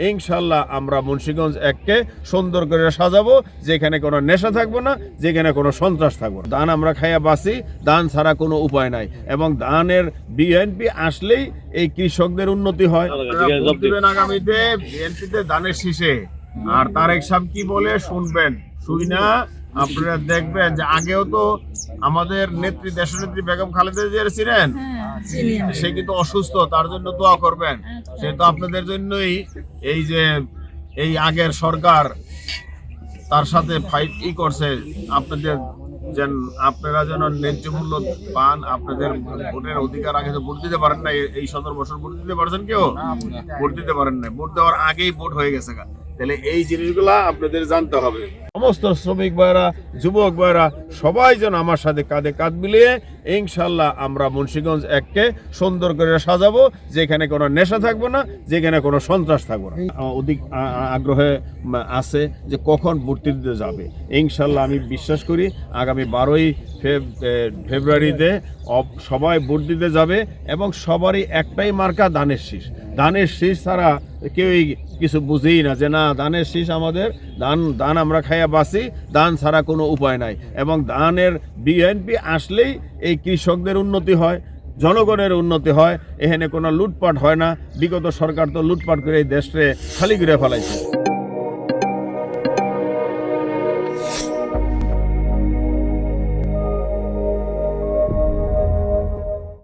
ইনশাল্লাহ আমরা মুন্সিগঞ্জ এককে সুন্দর করে সাজাবো, যেখানে কোনো নেশা থাকবো না, যেখানে কোনো সন্ত্রাস থাকবো না। ধান আমরা খাইয়া বাঁচি, ধান ছাড়া কোনো উপায় নাই। এবং ধানের বিএনপি আসলেই এই কৃষকদের উন্নতি হয়। আগামীতে বিএনপিতে ধানের শীষে আর তারেক সাহেব কি বলে শুনবেন, শুই না আপনারা দেখবেন যে আগেও তো আমাদের নেত্রী দেশনেত্রী বেগম খালেদা জিয়া ছিলেন, সে কিন্তু অসুস্থ, তার জন্য দোয়া করবেন। সে তো আপনাদের জন্যই এই যে এই আগের সরকার তার সাথে ফাইট করছে, আপনারা যেন ন্যায্য মূল্য পান, আপনাদের ভোটের অধিকার। আগে তো ভোট দিতে পারেন না, এই 17 বছর ভোট দিতে পারছেন, কেউ ভোট দিতে পারেন না, ভোট দেওয়ার আগেই ভোট হয়ে গেছে। তাহলে এই জিনিসগুলা আপনাদের জানতে হবে। সমস্ত শ্রমিক ভাইরা, যুবক ভাইরা সবাই যেন আমার সাথে কাঁধে কাঁধ মিলিয়ে ইনশাল্লাহ আমরা মুন্সিগঞ্জ এককে সুন্দর করে সাজাবো, যেখানে কোনো নেশা থাকবো না, যেখানে কোনো সন্ত্রাস থাকবো না। অধিক আগ্রহে আছে যে কখন ভর্তি দিতে যাবে। ইনশাল্লাহ আমি বিশ্বাস করি আগামী 12ই ফেব্রুয়ারিতে সবাই ভোট দিতে যাবে এবং সবারই একটাই মার্কা ধানের শীষ। ধানের শীষ ছাড়া কেউই কিছু বুঝেই না যে না ধানের শীষ আমাদের, ধান আমরা খাইয়া বাঁচি, ধান ছাড়া কোনো উপায় নাই। এবং ধানের বিএনপি আসলেই এই কৃষকদের উন্নতি হয়, জনগণের উন্নতি হয়, এখানে কোনো লুটপাট হয় না। বিগত সরকার তো লুটপাট করে এই দেশে খালি করে ফেলাইছে।